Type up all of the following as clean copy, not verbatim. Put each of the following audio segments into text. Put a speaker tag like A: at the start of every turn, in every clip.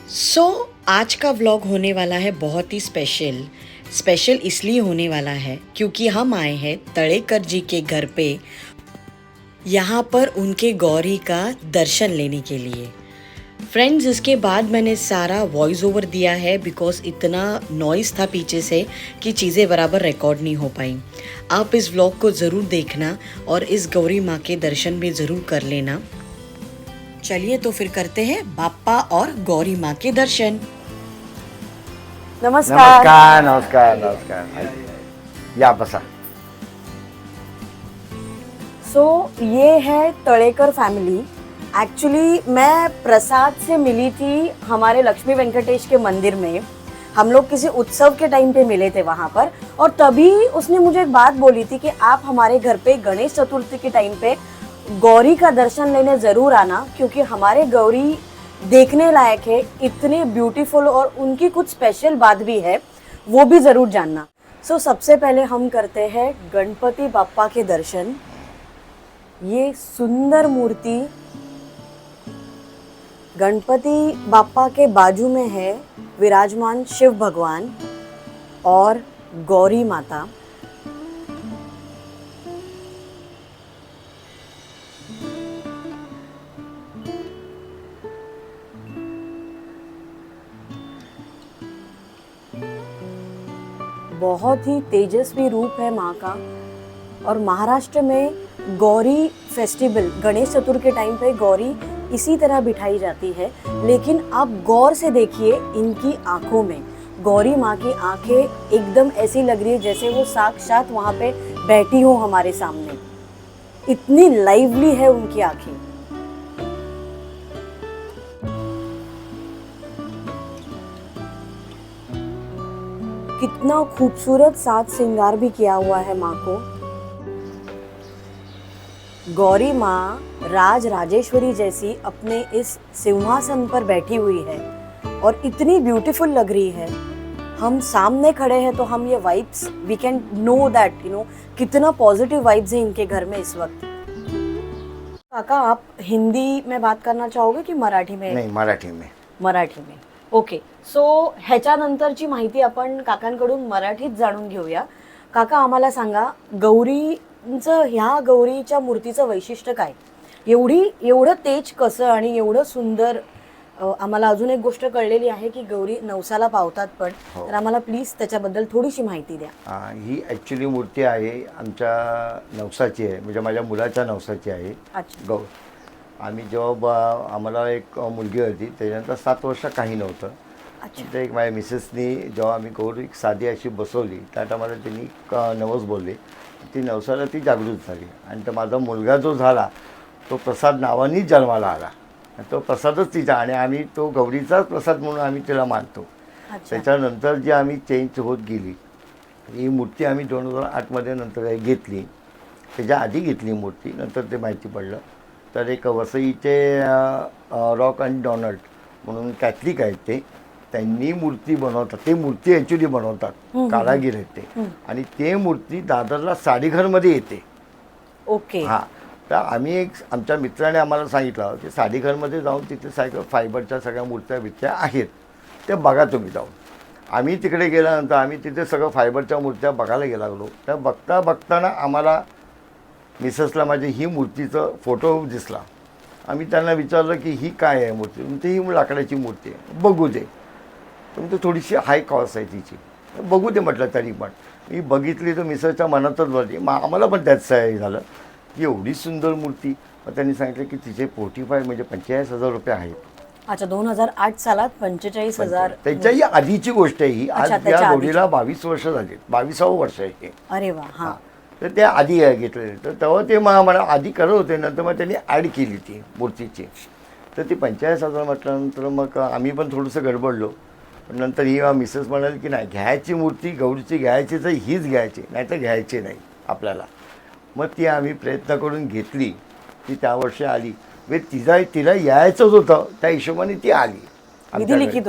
A: आज का व्लॉग होने वाला है बहुत ही स्पेशल इसलिए होने वाला है क्योंकि हम आए हैं तड़ेकर जी के घर पे, यहाँ पर उनके गौरी का दर्शन लेने के लिए। फ्रेंड्स, इसके बाद मैंने सारा वॉइस ओवर दिया है बिकॉज इतना नॉइस था पीछे से कि चीज़ें बराबर रिकॉर्ड नहीं हो पाई। आप इस व्लॉग को ज़रूर देखना और इस गौरी माँ के दर्शन भी ज़रूर कर लेना। चलिए तो फिर करते हैं बाप्पा और गौरी माँ के दर्शन।
B: नमस्कार नमस्कार नमस्कार, या बसा।
C: ये है तड़ेकर फैमिली। एक्चुअली मैं प्रसाद से मिली थी हमारे लक्ष्मी वेंकटेश के मंदिर में। हम लोग किसी उत्सव के टाइम पे मिले थे वहाँ पर, और तभी उसने मुझे एक बात बोली थी कि आप हमारे घर पे गणेश चतुर्थी के टाइम पे गौरी का दर्शन लेने ज़रूर आना, क्योंकि हमारे गौरी देखने लायक है, इतने ब्यूटीफुल, और उनकी कुछ स्पेशल बात भी है, वो भी ज़रूर जानना। सबसे पहले हम करते हैं गणपति बाप्पा के दर्शन। ये सुंदर मूर्ति गणपति बाप्पा के बाजू में है विराजमान शिव भगवान और गौरी माता। बहुत ही तेजस्वी रूप है माँ का। और महाराष्ट्र में गौरी फेस्टिवल, गणेश चतुर्थी के टाइम पे गौरी इसी तरह बिठाई जाती है। लेकिन आप गौर से देखिए इनकी आंखों में, गौरी माँ की आंखें एकदम ऐसी लग रही है जैसे वो साक्षात वहाँ पे बैठी हो हमारे सामने। इतनी लाइवली है उनकी आंखें। कितना खूबसूरत साज श्रृंगार भी किया हुआ है माँ को। गौरी माँ राज राजेश्वरी जैसी अपने इस सिंहासन पर बैठी हुई है और इतनी ब्यूटीफुल लग रही है। हम सामने खड़े हैं तो हम ये vibes, we can know that कितना पॉजिटिव वाइब्स है इनके घर में इस वक्त। काका, आप हिंदी में बात करना चाहोगे की मराठी में?
B: नाही, मराठी में।
C: मराठी में, ओके। ह्याच्यानंतरची माहिती आपण काकांकडून मराठीत जाणून घेऊया। काका, आम्हाला सांगा, ह्या गौरीच्या मूर्तीचं वैशिष्ट्य काय? एवढं तेज कसं आणि एवढं सुंदर? आम्हाला अजून एक गोष्ट कळलेली आहे की गौरी नवसाला पावतात पण, तर आम्हाला प्लीज त्याच्याबद्दल थोडीशी माहिती द्या।
B: ही ॲक्च्युली मूर्ती आहे आमच्या नवसाची आहे, म्हणजे माझ्या मुलाच्या नवसाची आहे। आम्ही जेव्हा आम्हाला एक मुलगी होती त्याच्यानंतर 7 वर्ष काही नव्हतं। तर एक माझ्या मिसेसनी जेव्हा आम्ही गौरी साधी अशी बसवली त्या टायमाला त्यांनी नवस बोलले, ती नवसाला ती जागृत झाली। आणि तो माझा मुलगा जो झाला तो प्रसाद नावानेच जन्माला आला। तो प्रसादच तिचा, आणि आम्ही तो गौरीचाच प्रसाद म्हणून आम्ही तिला मानतो। त्याच्यानंतर जी आम्ही चेंज होत गेली, ही मूर्ती आम्ही 2008 मध्ये नंतर घेतली। त्याच्या आधी घेतली मूर्ती, नंतर ते माहिती पडलं तर एक वसईचे रॉक अँड डोनाल्ड म्हणून कॅथलिक आहेत ते, त्यांनी मूर्ती बनवतात। ते मूर्ती ॲक्च्युली बनवतात, कारागीर आहेत ते, आणि ते मूर्ती दादरला साडीघरमध्ये येते।
C: ओके।
B: हां, तर आम्ही एक आमच्या मित्राने आम्हाला सांगितलं की साडीघरमध्ये जाऊन तिथे सगळं फायबरच्या सगळ्या मूर्त्या बिर्त्या आहेत, ते बघा तुम्ही जाऊन। आम्ही तिकडे गेल्यानंतर आम्ही तिथे सगळं फायबरच्या मूर्त्या बघायला गेला लागलो। त्या बघताना आम्हाला मिसेसला माझी ही मूर्तीचा फोटो दिसला। आम्ही त्यांना विचारलं की ही काय आहे मूर्ती? म्हणते ही लाकडाची मूर्ती आहे, बघू दे। तर थोडीशी हाय कॉस्ट आहे तिची, बघू दे म्हटलं। तरी पण मी बघितली तर मिसेसच्या मनातच बसली। आम्हाला पण त्याचं हे झालं की एवढी सुंदर मूर्ती। मग त्यांनी सांगितलं की तिचे 45 म्हणजे 45,000 रुपये आहेत।
C: अच्छा, 2008 सालात 45,000?
B: त्याच्याही आधीची गोष्ट आहे ही। आज त्या गौरीला 22 वर्ष झाली, 22वं वर्ष आहे हे।
C: अरे वा। हां,
B: तर ते आधी घेतलेले, तर तेव्हा ते मला आधी करत होते, नंतर मग त्यांनी ॲड केली ती मूर्तीची। तर ती 45,000 म्हटल्यानंतर मग आम्ही पण थोडंसं गडबडलो। पण नंतर ही मिसेस म्हणाली की नाही, घ्यायची मूर्ती गौरीची घ्यायची तर हीच घ्यायची, नाही तर घ्यायची नाही आपल्याला। मग ती आम्ही प्रयत्न करून घेतली, ती त्या वर्षी आली। तिला यायचंच होतं, त्या हिशोबाने ती आली।
C: विधिलिखित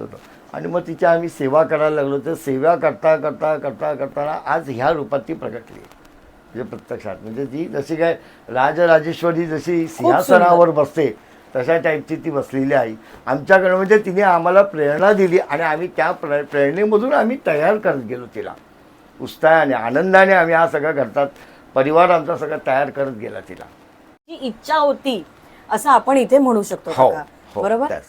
B: होतं। आणि मग तिची आम्ही सेवा करायला लागलो। तर सेवा करताना आज ह्या रूपात ती प्रगटली, म्हणजे प्रत्यक्षात। म्हणजे ती जशी काय राजराजेश्वरी जशी सिंहासनावर बसते तशा टाईपची ती बसलेली आहे आमच्याकडे. म्हणजे तिने आम्हाला प्रेरणा दिली आणि आम्ही त्या प्रेरणेमधून आम्ही तयार करत गेलो तिला. उत्साहाने आनंदाने आम्ही हा सगळा घरचा परिवार आमचा सगळा तयार करत गेला तिला.
C: जी इच्छा होती असं आपण इथे म्हणू शकतो
B: हो,
C: काका.
B: हो,
C: बरोबर
B: त्याच.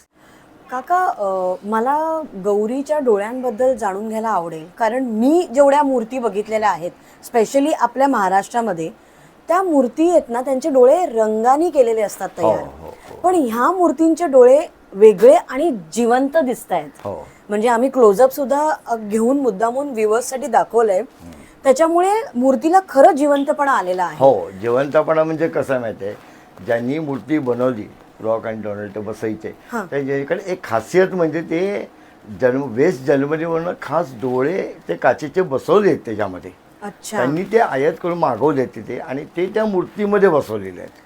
C: काका, मला गौरीच्या डोळ्यांबद्दल जाणून घ्यायला आवडेल, कारण मी जेवढ्या मूर्ती बघितलेल्या आहेत स्पेशली आपल्या महाराष्ट्रामध्ये, त्या मूर्ती आहेत ना त्यांचे डोळे रंगाने केलेले असतात तयार.
B: हो,
C: पण ह्या मूर्तींचे डोळे वेगळे आणि जिवंत दिसत आहेत.
B: हो.
C: म्हणजे आम्ही क्लोजअप सुद्धा घेऊन मुद्दामून व्ह्युअर्ससाठी दाखवलंय. त्याच्यामुळे मूर्तीला खरं जिवंतपणा आलेला आहे.
B: हो, जिवंतपणा म्हणजे कसं माहिती आहे, ज्यांनी मूर्ती बनवली रॉक अँड डोनाल्ड बसायचे,
C: हां.
B: त्याच्याकडे एक खासियत म्हणजे ते वेस्ट जर्मनीवरनं खास डोळे ते काचेचे बसवले आहेत त्याच्यामध्ये.
C: अच्छा.
B: त्यांनी ते आयात करून मागवले तिथे आणि ते त्या मूर्तीमध्ये बसवलेले आहेत,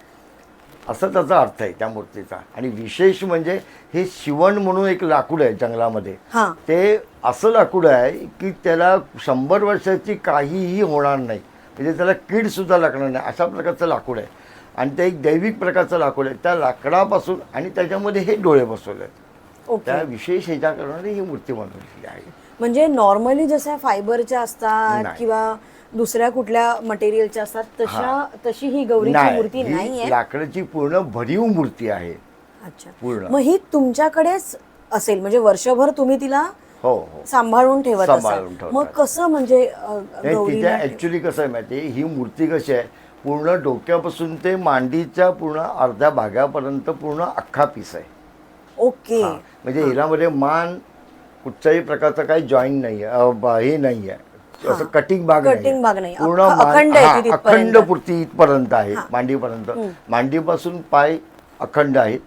B: असं त्याचा अर्थ आहे त्या मूर्तीचा. आणि विशेष म्हणजे हे शिवण म्हणून एक लाकूड आहे जंगलामध्ये.
C: हां.
B: ते असं लाकूड आहे की त्याला 100 वर्षाची काहीही होणार नाही, म्हणजे त्याला कीड सुद्धा लागणार नाही अशा प्रकारचं लाकूड आहे. आणि ते एक दैविक प्रकारचं लाकूड आहे. त्या लाकडापासून आणि त्याच्यामध्ये हे डोळे बसवले आहेत.
C: ओके.
B: त्या विशेष ह्याच्याकडून ही मूर्ती बनवलेली आहे.
C: म्हणजे नॉर्मली जशा फायबरच्या असतात
B: नाही.
C: किंवा दुसऱ्या कुठल्या मटेरियलच्या असतात तशी ही गौरीची मूर्ती
B: ही
C: नाहीये.
B: लाकडाची पूर्ण भरीव मूर्ती आहे.
C: अच्छा.
B: पूर्ण.
C: मग ही तुमच्याकडेच असेल, म्हणजे वर्षभर तुम्ही तिला
B: हो हो.
C: सांभाळून ठेवत असाल.
B: सांभाळून ठेवतात.
C: मग कसं म्हणजे
B: नाही,
C: गौरीला
B: तिच्या ऍक्च्युली कसं आहे माहिती आहे, ही मूर्ती कशी आहे, पूर्ण डोक्यापासून ते मांडीच्या पूर्ण अर्ध्या भागापर्यंत पूर्ण अख्खा पीस आहे.
C: ओके.
B: हा, म्हणजे हिरामध्ये मान कुठच्याही प्रकारचा काही जॉईंट नाही आहे, हे नाही आहे, असं कटिंग भाग
C: कटिंग भाग नाही.
B: पूर्ण
C: अखंड आहे ती
B: अखंड
C: तिथपर्यंत.
B: पुरती इथपर्यंत आहे, मांडीपर्यंत. मांडीपासून पाय अखंड आहेत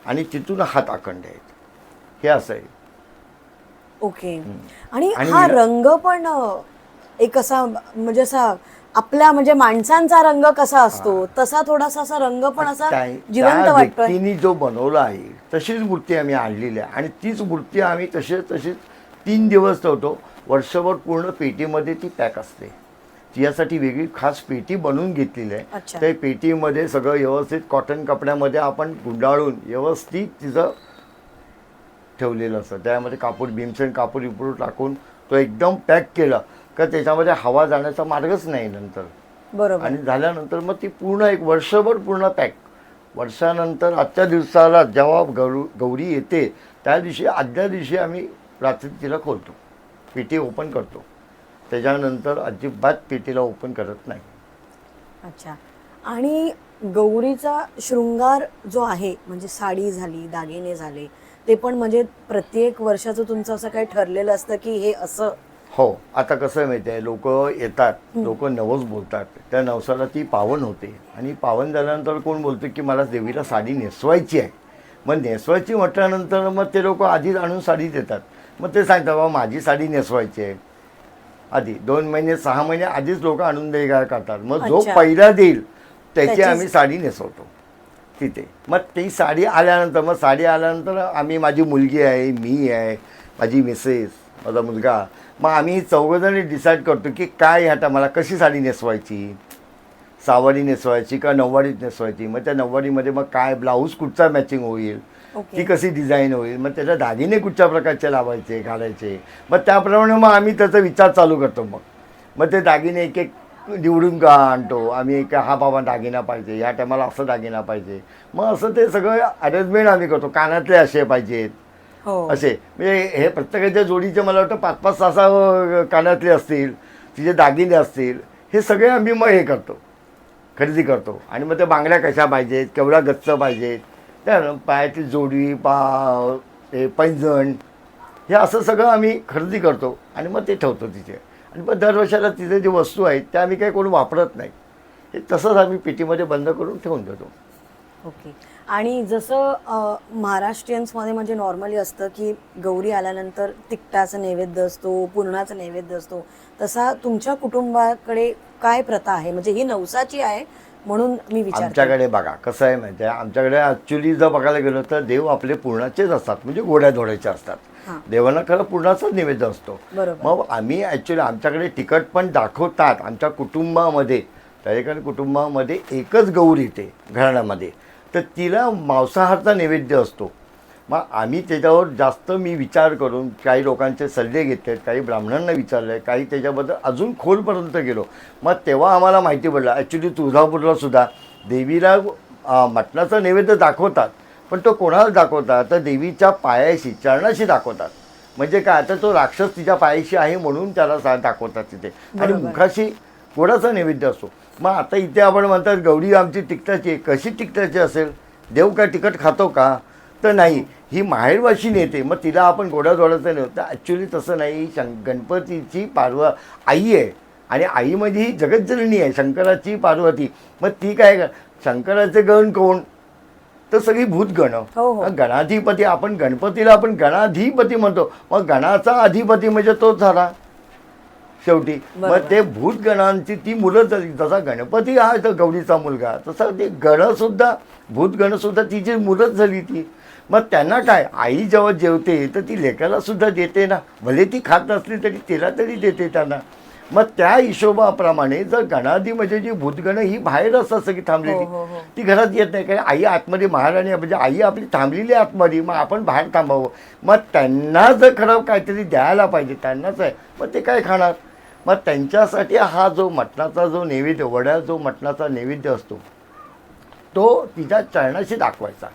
B: आणि तिथून हात अखंड आहेत, हे असं आहे.
C: ओके. आणि
B: आणि
C: हा रंग पण एक असा म्हणजे असा आपल्या म्हणजे माणसांचा रंग कसा असतो तसा थोडासा असा रंग पण असा जिवंत
B: त्या
C: वाटतोय.
B: व्यक्तीने जो बनवला आहे तशीच मूर्ती आम्ही आणलेली आहे आणि तीच मूर्ती आम्ही तशीच 3 दिवस ठेवतो. वर्षभर पूर्ण पेटीमध्ये ती पॅक असते. तिच्यासाठी वेगळी खास पेटी बनवून घेतलेली आहे.
C: अच्छा.
B: त्या पेटीमध्ये सगळं व्यवस्थित कॉटन कपड्यामध्ये आपण गुंडाळून व्यवस्थित तिचं ठेवलेलं असतं. त्यामध्ये कापूर भीमसेन कापूर विपूर टाकून तो एकदम पॅक केला का त्याच्यामध्ये हवा जाण्याचा मार्गच नाही नंतर.
C: बरोबर.
B: आणि झाल्यानंतर मग ती पूर्ण एक वर्षभर पूर्ण पॅक. वर्षानंतर आजच्या दिवसाला जेव्हा गौरी येते त्या दिवशी आदल्या दिवशी आम्ही रात्री तिला खोलतो, पेटी ओपन करतो. त्याच्यानंतर अजिबात पेटीला ओपन करत नाही.
C: अच्छा. आणि गौरीचा शृंगार जो आहे म्हणजे साडी झाली, दागिने झाले, ते पण म्हणजे प्रत्येक वर्षाचं तुमचं असं काही ठरलेलं असतं की हे असं.
B: हो, आता कसं आहे माहिती आहे, लोक येतात, लोक नवस बोलतात, त्या नवसाला ती पावन होते आणि पावन झाल्यानंतर कोण बोलतो की मला देवीला साडी नेसवायची आहे. मग नेसवायची म्हटल्यानंतर मग ते लोक आधीच आणून साडी देतात. मग ते सांगतात बाबा माझी साडी नेसवायची आहे. आधी 2 महिने 6 महिने आधीच लोक आणून द्यायला करतात. मग जो
C: अच्छा.
B: पहिला देईल त्याची आम्ही साडी नेसवतो तिथे. मग ती साडी आल्यानंतर आम्ही, माझी मुलगी आहे, मी आहे, माझी मिसेस, माझा मुलगा, मग आम्ही 4 जण डिसाईड करतो की काय ह्या टायमाला कशी साडी नेसवायची, सावरी नेसवायची का नऊवारीत नेसवायची. मग त्या नऊवारीमध्ये मग काय ब्लाऊज कुठचा मॅचिंग होईल, ती कशी डिझाईन होईल, मग त्याच्या दागिने कुठच्या प्रकारचे लावायचे घालायचे. मग त्याप्रमाणे मग आम्ही त्याचा विचार चालू करतो. मग ते दागिने एक एक निवडून का आणतो आम्ही, एक हा बाबा दागिना पाहिजे, या टायमाला असं दागिना पाहिजे. मग असं ते सगळं अरेंजमेंट आम्ही करतो. कानातले असे पाहिजेत, असे म्हणजे हे प्रत्येकाच्या जोडीचे मला वाटतं 5-5, 6 कानातले असतील, तिचे दागिने असतील, हे सगळे आम्ही मग हे करतो, खरेदी करतो. आणि मग ते बांगड्या कशा पाहिजेत, केवढा गच्च पाहिजेत, त्या पायाची जोडी, हे पैंजण, हे असं सगळं आम्ही खरेदी करतो आणि मग ते ठेवतो तिथे. आणि मग दरवर्षाला तिथे जे वस्तू आहेत त्या आम्ही काही कोण वापरत नाही, हे तसंच आम्ही पेटीमध्ये बंद करून ठेवून देतो.
C: ओके. आणि जसं महाराष्ट्रीयन्समध्ये म्हणजे नॉर्मली असतं की गौरी आल्यानंतर तिखटाचा नैवेद्य असतो, पुरणाचा नैवेद्य असतो, तसा तुमच्या कुटुंबाकडे काय प्रथा आहे? म्हणजे ही नवसाची आहे म्हणून मी विचारते.
B: आमच्याकडे बघा कसं आहे माहिती आहे, आमच्याकडे ॲक्च्युली जर बघायला गेलं तर देव आपले पूर्णाचेच असतात, म्हणजे गोड्या धोड्याचे असतात. देवांना खरं पूर्णाचाच नैवेद्य असतो. मग आम्ही ॲक्च्युली आमच्याकडे तिखट पण दाखवतात आमच्या कुटुंबामध्ये. त्याच्याकडे कुटुंबामध्ये एकच गौर येते घराण्यामध्ये तर तिला मांसाहारचा नैवेद्य असतो. मग आम्ही त्याच्यावर जास्त मी विचार करून काही लोकांचे सल्ले घेतले, काही ब्राह्मणांना विचारलं आहे, काही त्याच्याबद्दल अजून खोलपर्यंत गेलो. मग तेव्हा आम्हाला माहिती पडलं ॲक्च्युली तुळजापूरला सुद्धा देवीला मटणाचा नैवेद्य दाखवतात, पण तो कोणाला दाखवतात तर देवीच्या पायाशी चरणाशी दाखवतात. म्हणजे काय, आता तो राक्षस तिच्या पायाशी आहे म्हणून त्याला दाखवतात तिथे, आणि मुखाशी गोडाचा नैवेद्य असतो. मग आता इथे आपण म्हणतात गौरी आमची तिखटाची, कशी तिखटाची असेल, देव काय तिखट खातो का, तर नाही, ही माहेरवाशी नेते, मग तिला आपण गोडाधोडाचं नाही होतं. ॲक्च्युली तसं नाही, गणपतीची आई आहे, आणि आई म्हणजे ही जगज्जननी आहे, शंकराची पार्वती. मग ती काय, शंकराचे गण कोण, तर सगळी भूतगण. गणाधिपती, आपण गणपतीला आपण गणाधिपती म्हणतो, मग गणाचा अधिपती म्हणजे तोच झाला शेवटी. मग ते भूतगणांची ती मुलं झाली. जसा गणपती हा तर गौरीचा मुलगा, तसं ते गणसुद्धा, भूतगणसुद्धा तिची मुलंच झाली ती. मग त्यांना काय, आई जेव्हा जेवते तर ती लेकाला सुद्धा देते ना, भले ती खात नसली तरी तिला तरी देते त्यांना. मग त्या हिशोबाप्रमाणे जर गणाधी म्हणजे जी भूतगण ही बाहेर असतात सगळी थांबलेली, ती घरात येत नाही, कारण आई आतमध्ये, महाराणी म्हणजे आई आपली थांबलेली आतमध्ये, मग आपण बाहेर थांबावं. मग त्यांना जर खरं काहीतरी द्यायला पाहिजे, त्यांनाच आहे, मग ते काय खाणार. मग त्यांच्यासाठी हा जो मटणाचा जो नैवेद्य, वड्या जो मटणाचा नैवेद्य असतो तो तिच्या चरणाशी दाखवायचा.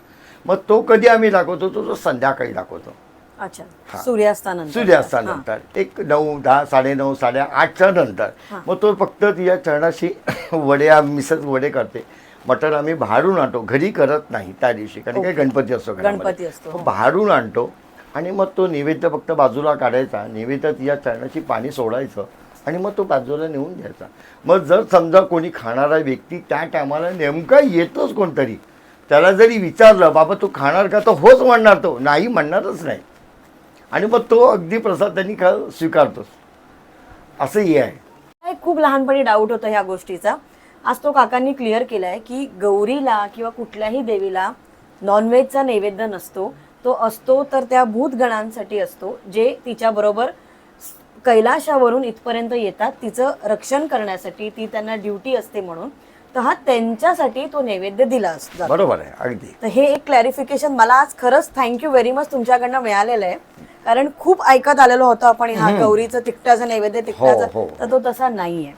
B: मग तो कधी आम्ही दाखवतो, तो संध्याकाळी दाखवतो.
C: अच्छा, सूर्यास्तानंतर.
B: सूर्यास्तानंतर एक 9, 10, 9:30, 8:30च्या नंतर. मग तो फक्त तिच्या चरणाशी वडे, मिसळ वडे करते. मटण आम्ही बाहेरून आणतो, घरी करत नाही त्या दिवशी, कारण काही गणपती असतो,
C: गणपती असतो,
B: बाहेरून आणतो. आणि मग तो नैवेद्य फक्त बाजूला काढायचा, नैवेद्य तिच्या चरणाशी पाणी सोडायचं, आणि मग तो बाजूला नेऊन द्यायचा. मग जर समजा कोणी खाणारा व्यक्ती त्या टायमाला नेमका येतोच कोणतरी, त्याला जरी विचारलं बाबा तू खाणार का, तर होच म्हणणार, तो नाही म्हणणारच नाही. आणि मग तो अगदी प्रसाद त्यांनी स्वीकारतोच, असं हे आहे.
C: खूप लहानपणी डाऊट होता ह्या गोष्टीचा, आज तो काकांनी क्लिअर केलाय की गौरीला किंवा कुठल्याही देवीला नॉनव्हेजचा नैवेद्य नसतो, तो असतो तर त्या भूतगणांसाठी असतो, जे तिच्याबरोबर कैलाशावरून इथपर्यंत येतात तिचं रक्षण करण्यासाठी, ती त्यांना ड्युटी असते म्हणून. तर हा त्यांच्यासाठी तो नैवेद्य दिला असतो.
B: बरोबर आहे, अगदी.
C: तर हे एक क्लॅरिफिकेशन मला आज खरंच थँक्यू व्हेरी मच तुमच्याकडनं मिळालेलं आहे, कारण खूप ऐकत आलेलो होतो आपण हा गौरीचं तिखटाचं नैवेद्य तिखटाचं, तर तो तसा नाहीये.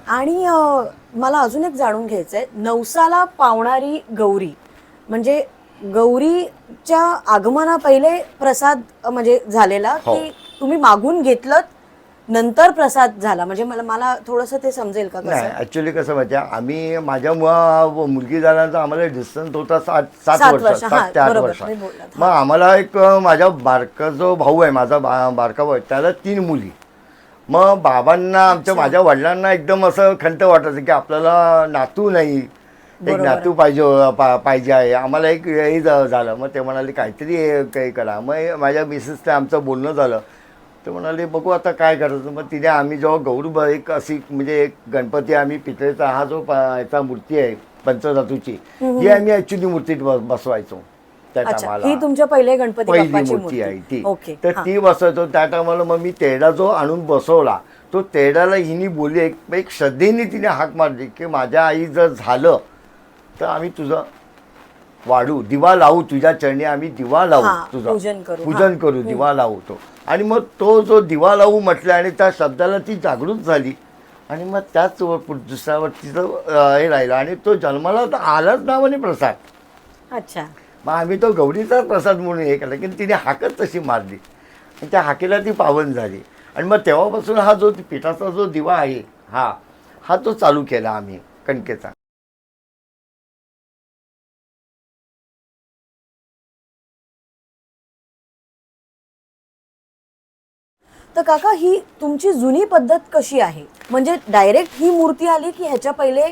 C: आणि मला अजून एक जाणून घ्यायचंय, नवसाला पावणारी गौरी म्हणजे गौरीच्या आगमना पहिले प्रसाद म्हणजे झालेला की तुम्ही मागून घेतलं नंतर प्रसाद झाला, म्हणजे मला थोडंसं ते समजेल का?
B: नाही, ॲक्च्युली कसं माहिती आहे, आम्ही माझ्या मुलगी झाल्यानंतर आम्हाला डिस्टन्स होता 7 वर्ष, 7 ते 8 वर्ष. मग आम्हाला एक माझा बारका जो भाऊ आहे, माझा बारका भाऊ, त्याला 3 मुली. मग बाबांना, माझ्या वडिलांना एकदम असं खंत वाटायचं की आपल्याला नातू नाही, एक नातू पाहिजे आहे आम्हाला, एक हे झालं. मग ते म्हणाले काहीतरी काही करा. मग माझ्या मिसेसने आमचं बोलणं झालं, ते म्हणाले बघू आता काय करायचं. मग तिने आम्ही जेव्हा गौरी एक अशी म्हणजे एक गणपती आम्ही पितळेचा हा जो याचा मूर्ती आहे पंचधातूची, ही आम्ही ॲक्च्युली मूर्तीत बसवायचो त्या टायमाला.
C: ही तुमच्या पहिली
B: मूर्ती आहे ती, तर ती बसवतो त्या टायमाला. मग मी तेढा जो आणून बसवला, तो तेढाला हिनी बोलली, एक श्रद्धेने तिने हाक मारली की माझ्या आई जर झालं तर आम्ही तुझं वाढू, दिवा लावू तुझ्या चरणी, आम्ही दिवा लावू, तुझं पूजन करू, दिवा लावू तो. आणि मग तो जो दिवा लावू म्हटलं आणि त्या शब्दाला ती जागृत झाली, आणि मग त्याच दुसऱ्यावर तिचं हे राहिलं, आणि तो जन्माला तर आलाच नावाने प्रसाद.
C: अच्छा.
B: मग आम्ही तो गौरीचा प्रसाद म्हणून हे केला, की तिने हाकच तशी मारली आणि त्या हाकेला ती पावन झाली. आणि मग तेव्हापासून हा जो पिठाचा जो दिवा आहे हा तो चालू केला आम्ही कणकेचा.
C: तर काका, ही तुमची जुनी पद्धत कशी आहे, म्हणजे डायरेक्ट ही मूर्ती आली की ह्याच्या पहिले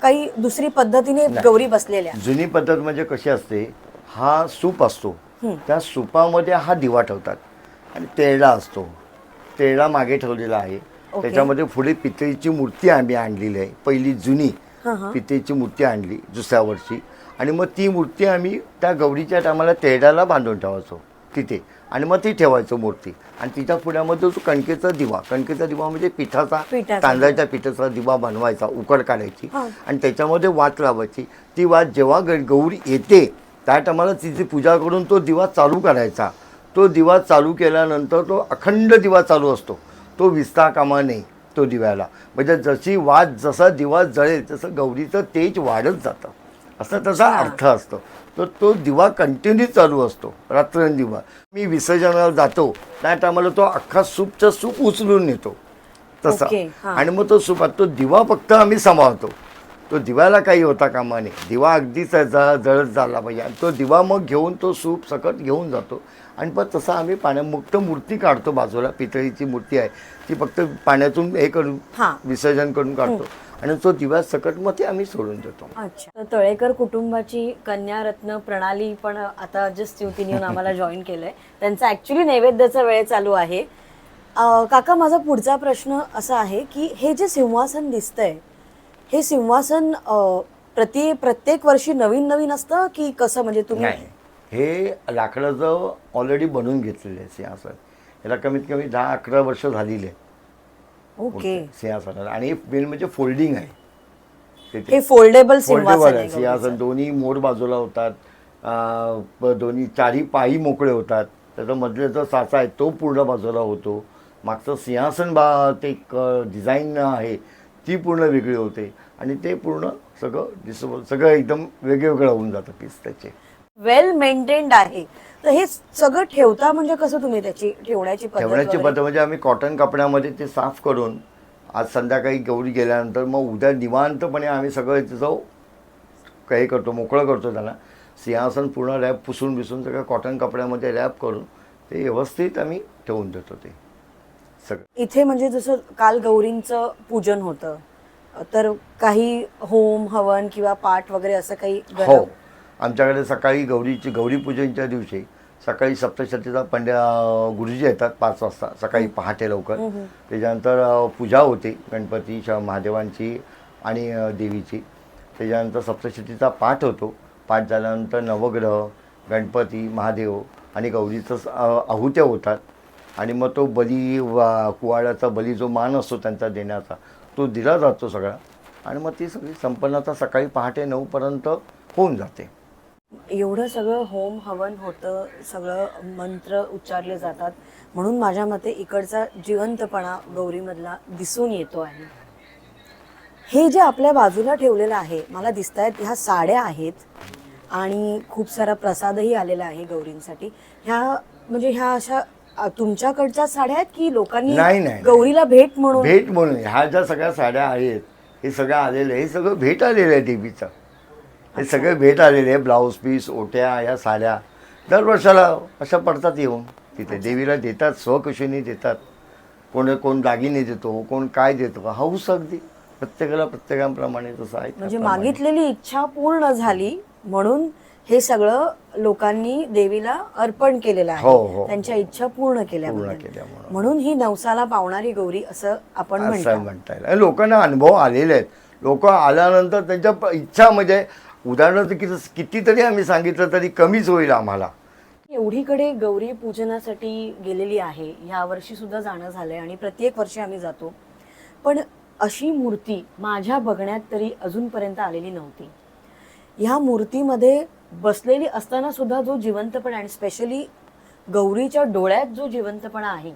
C: काही दुसरी पद्धतीने गौरी बसलेल्या?
B: जुनी पद्धत म्हणजे कशी असते, हा सूप असतो, त्या सुपामध्ये हा दिवा ठेवतात आणि तेढा असतो, तेढा मागे ठेवलेला आहे. त्याच्यामध्ये पुढे पितळीची मूर्ती आम्ही आणलेली आहे, पहिली जुनी पितळीची मूर्ती आणली दुसऱ्या वर्षी. आणि मग ती मूर्ती आम्ही त्या गौरीच्या टायमाला तेढ्याला बांधून ठेवायचो. तिथे, आणि मग ती ठेवायचं मूर्ती, आणि तिच्या पुढ्यामध्ये जो कणकेचा दिवा म्हणजे पिठाचा, तांदळाच्या पिठाचा दिवा बनवायचा, उकड काढायची आणि त्याच्यामध्ये वात लावायची. ती वात जेव्हा गौरी येते त्या टायमाला तिची पूजा करून तो दिवा चालू करायचा. तो दिवा चालू केल्यानंतर तो अखंड दिवा चालू असतो, तो विसता कामा नये तो दिव्याला. म्हणजे जशी वात, जसा दिवा जळेल तसं गौरीचं तेज वाढत जातं, असा त्याचा अर्थ असतो. तर तो दिवा कंटिन्यू चालू असतो रात्रंदिवा. मी विसर्जनाला जातो त्या टायमाला तो अख्खा सूप उचलून नेतो तसा, आणि मग तो तो दिवा फक्त आम्ही सांभाळतो. तो दिव्याला काही होता कामा नये, दिवा अगदीच जळत झाला पाहिजे, आणि तो दिवा मग घेऊन तो सूप सकट घेऊन जातो. आणि पण तसं आम्ही पाण्यामुक्त मूर्ती काढतो बाजूला, पितळीची मूर्ती आहे ती फक्त पाण्यातून हे करून विसर्जन करून काढतो, आणि तो दिव्या सकट मग ते आम्ही सोडून देतो.
C: अच्छा, तर तळेकर कुटुंबाची कन्यारत्न प्रणाली पण आता जस्ट युतीने येऊन आम्हाला जॉईन केलंय. त्यांचा ऍक्च्युली नैवेद्याचा वेळ चालू आहे. काका, माझा पुढचा प्रश्न असा आहे की हे जे सिंहासन दिसतंय, हे सिंहासन प्रत्येक वर्षी नवीन नवीन असतं की कसं? म्हणजे तुम्ही
B: हे लाकडाचं ऑलरेडी बनवून घेतलेलं आहे सिंहासन. याला कमीत कमी 10-11 वर्ष झालेली आहे.
C: ओके.
B: सिंहासनाला, आणि मेन म्हणजे फोल्डिंग आहे.
C: हे फोल्डेबल सिंहासन आहे.
B: सिंहासन दोन्ही मोड बाजूला होतात, दोन्ही चारी पायी मोकळे होतात. त्याचा मधले जो साचा आहे तो पूर्ण बाजूला होतो. मागचं सिंहासन ते डिझाईन आहे ती पूर्ण वेगळी होते, आणि ते पूर्ण सगळं एकदम वेगवेगळं होऊन जातं पीस त्याचे.
C: वेल मेंटेन्ड आहे. तर हे सगळं ठेवता म्हणजे कसं तुम्ही त्याची ठेवण्याची पद्धत
B: म्हणजे आम्ही कॉटन कपड्यामध्ये ते साफ करून आज संध्याकाळी गौरी गेल्यानंतर मग उद्या निवांतपणे आम्ही सगळं तिचं काही करतो, मोकळं करतो त्याला. सिंहासन पूर्ण रॅप पुसून सगळं कॉटन कपड्यामध्ये रॅप करून ते व्यवस्थित आम्ही ठेवून देतो ते सगळं.
C: इथे म्हणजे जसं काल गौरींचं पूजन होतं, तर काही होम हवन किंवा पाठ वगैरे असं काही?
B: हो, आमच्याकडे सकाळी गौरी पूजनच्या दिवशी सकाळी सप्तशतीचा गुरुजी येतात 5 वाजता सकाळी पहाटे लवकर. त्याच्यानंतर पूजा होते गणपती महादेवांची आणि देवीची. त्याच्यानंतर सप्तशतीचा पाठ होतो. पाठ झाल्यानंतर नवग्रह, गणपती, महादेव आणि गौरीचं आहुत्या होतात, आणि मग तो बली, कुवाड्याचा बली जो मान असतो त्यांचा देण्याचा, तो दिला जातो सगळा, आणि मग ती सगळी संपन्नता सकाळी पहाटे 9 पर्यंत होऊन जाते.
C: एवढं सगळं होम हवन होतं, सगळं मंत्र उच्चारले जातात, म्हणून माझ्या मते इकडचा जिवंतपणा गौरीमधला दिसून येतो आहे. हे जे आपल्या बाजूला ठेवलेलं आहे, मला दिसत आहेत ह्या साड्या आहेत, आणि खूप सारा प्रसादही आलेला आहे गौरींसाठी. ह्या अशा तुमच्याकडच्या साड्या आहेत की लोकांनी गौरीला भेट म्हणून?
B: ह्या ज्या सगळ्या साड्या आहेत हे सगळं आलेलं आहे, हे सगळं भेट आलेलं आहे देवीचं. हे सगळे भेट आलेले आहे. ब्लाऊज पीस, ओट्या, ह्या साड्या दरवर्षाला अशा पडतात येऊन तिथे देवीला देतात, स्वखुशीने देतात. कोण दागिने देतो, कोण काय देतो, हौस अगदी प्रत्येकाप्रमाणे तसं आहे.
C: म्हणजे मागितलेली इच्छा पूर्ण झाली म्हणून हे सगळं लोकांनी देवीला अर्पण केलेलं आहे, त्यांच्या इच्छा पूर्ण केल्या म्हणून ही नवसाला पावणारी गौरी असं आपण
B: म्हणता येईल. लोकांना अनुभव आलेले आहेत. लोक आल्यानंतर त्यांच्या इच्छा, म्हणजे उदाहरणार्थ कितीतरी आम्ही सांगितलं तरी कमीच होईल आम्हाला.
C: एवढीकडे गौरी पूजनासाठी गेलेली आहे, ह्या वर्षी सुद्धा जाणं झालंय आणि प्रत्येक वर्षी आम्ही जातो, पण अशी मूर्ती माझ्या बघण्यात तरी अजूनपर्यंत आलेली नव्हती. ह्या मूर्तीमध्ये बसलेली असताना सुद्धा जो जिवंतपणा, आणि स्पेशली गौरीच्या डोळ्यात जो जिवंतपणा आहे,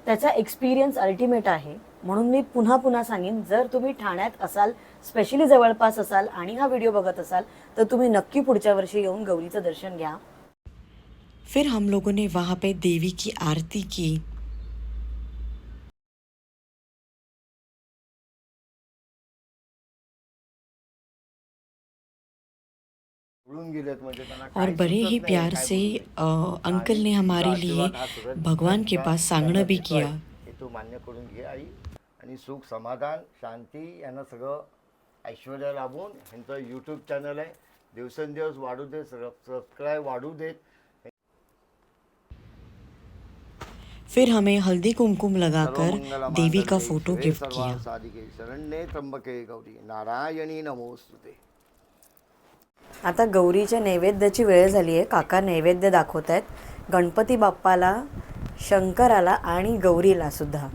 C: त्याचा एक्सपिरियन्स अल्टिमेट आहे. म्हणून मी पुन्हा सांगेन, जर तुम्ही ठाण्यात असाल, स्पेशली जवळपास असाल आणि हा व्हिडिओ बघत असाल, तर तुम्ही नक्की पुढच्या वर्षी येऊन गौरीचं दर्शन घ्या.
A: फिर हम लोगों ने वहाँ पे देवी की आरती की. और बड़े ही प्यार से अंकल ने हमारे लिए भगवान के पास सांगणं भी किया.
B: तू मान्य करून घे आई, आणि सुख, समाधान, शांती यांना सगळं ऐश्वर्या लाभून. ह्यांचं यूट्यूब चॅनल आहे, दिवसेंदिवस वाढू देत, सबस्क्राईब वाढू देत.
A: फिर हमें हल्दी कुमकुम लगाकर देवी का फोटो गिफ्ट किया.
B: शरण्ये त्र्यंबके गौरी नारायणी नमोस्तुते.
C: आता गौरीच्या नैवेद्याची वेळ झाली आहे. काका नैवेद्य दाखवत आहेत. गणपती बाप्पाला, शंकराला आणि गौरीला सुद्धा.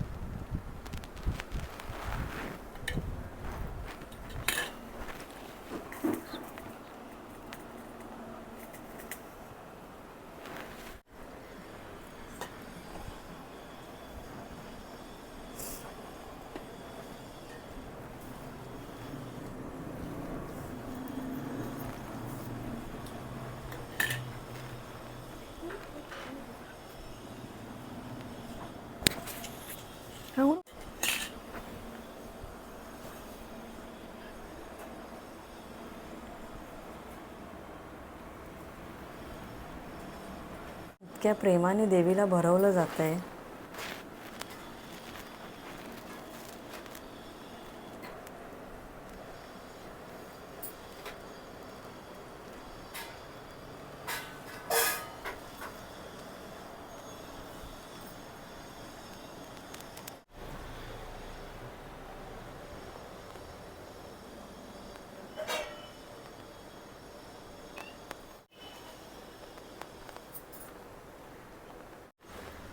C: इतक्या प्रेमाने देवीला भरवलं जातंय.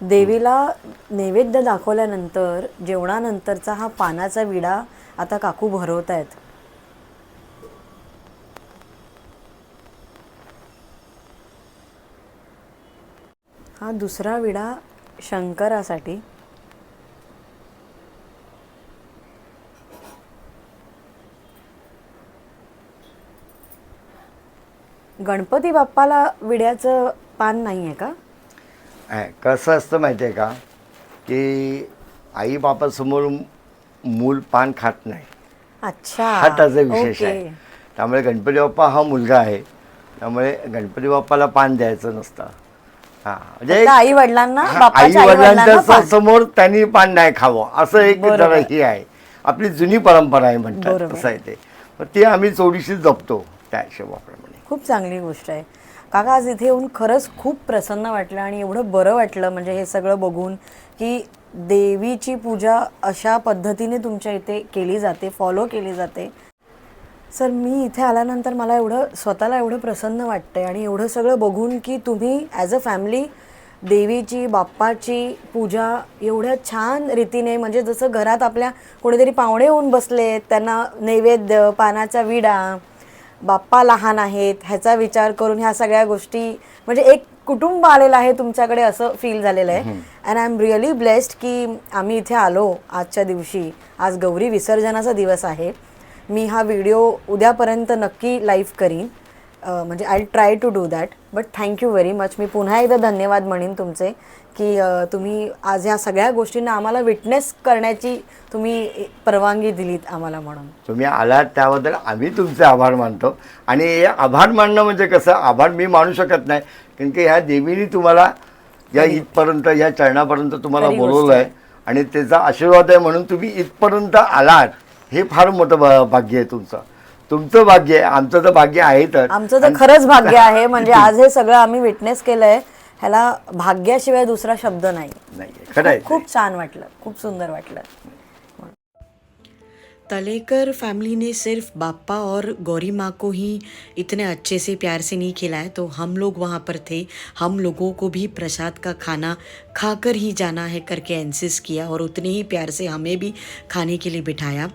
C: देवीला नैवेद्य दाखवल्यानंतर जेवणानंतरचा हा पानाचा विडा आता काकू भरवत आहेत. हा दुसरा विडा शंकरासाठी. गणपती बाप्पाला विड्याचं पान नाही आहे का?
B: कसं असतं माहिती आहे का, की आई बापासमोर मूल पान खात नाही.
C: अच्छा,
B: हा त्याचा विशेष
C: ओके.
B: आहे. त्यामुळे गणपती बाप्पा हा मुलगा आहे, त्यामुळे गणपती बाप्पाला पान द्यायचं नसतं. हां, म्हणजे
C: आई वडिलांना,
B: आई
C: बाप्पाच्या आई-वडिलांना
B: वडिलांच्या
C: पान.
B: समोर त्यांनी पान नाही खावं असं एक
C: बरोबर.
B: जरा ही आहे. आपली जुनी परंपरा आहे म्हणतात,
C: बरोबर.
B: तसं आहे ते. पण ती आम्ही थोडीशी जपतो त्या हिशोबाप्रमाणे.
C: खूप चांगली गोष्ट आहे. काका, आज इथे येऊन खरंच खूप प्रसन्न वाटलं आणि एवढं बरं वाटलं म्हणजे हे सगळं बघून, की देवीची पूजा अशा पद्धतीने तुमच्या इथे केली जाते, फॉलो केली जाते. सर, मी इथे आल्यानंतर मला स्वतःला एवढं प्रसन्न वाटतंय आणि एवढं सगळं बघून, की तुम्ही ॲज अ फॅमिली देवीची, बाप्पाची पूजा एवढ्या छान रीतीने, म्हणजे जसं घरात आपल्या कोणीतरी पाहुणे येऊन बसले, त्यांना नैवेद्य, पानाचा विडा, बाप्पा लहान आहेत ह्याचा विचार करून ह्या सगळ्या गोष्टी, म्हणजे एक कुटुंब आलेलं आहे तुमच्याकडे असं फील झालेलं आहे. And I am really blessed की आम्ही इथे आलो आजच्या दिवशी. आज गौरी विसर्जनाचा दिवस आहे. मी हा व्हिडिओ उद्यापर्यंत नक्की लाईव्ह करीन, म्हणजे I try to do that. But thank you very much. मी पुन्हा एकदा धन्यवाद म्हणेन तुमचे, की तुम्ही आज ह्या सगळ्या गोष्टींना आम्हाला विटनेस करण्याची तुम्ही परवानगी दिलीत आम्हाला. म्हणून
B: तुम्ही आलात त्याबद्दल आम्ही तुमचे आभार मानतो. आणि हे आभार मानणं म्हणजे कसं, आभार मी मानू शकत नाही, कारण की ह्या देवीने तुम्हाला या इथपर्यंत, या चरणापर्यंत तुम्हाला बोलवलं आहे आणि त्याचा आशीर्वाद आहे म्हणून तुम्ही इथपर्यंत आलात. हे फार मोठं भाग्य आहे तुमचं. तुमचं भाग्य आहे, आमचं तर भाग्य आहे. तर
C: आमचं तर खरंच भाग्य आहे. म्हणजे आज हे सगळं आम्ही विटनेस केलंय, ह्याला भाग्याशिवाय दुसरा शब्द नाही.
B: खरं आहे.
C: खूप छान वाटलं, खूप सुंदर वाटलं.
A: तलेकर फैमिली ने सिर्फ बाप्पा और गौरी माँ को ही इतने अच्छे से प्यार से नहीं खिलाया, तो हम लोग वहाँ पर थे, हम लोगों को भी प्रसाद का खाना खाकर ही जाना है करके इंसिस्ट किया और उतने ही प्यार से हमें भी खाने के लिए बिठाया.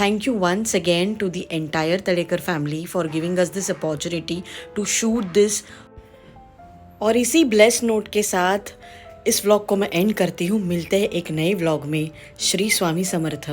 A: Thank you once again to the entire Talekar family for giving us this opportunity to shoot this. और इसी ब्लेस नोट के साथ इस व्लॉग को मैं एंड करती हूँ. मिलते हैं एक नए व्लॉग में. श्री स्वामी समर्थ.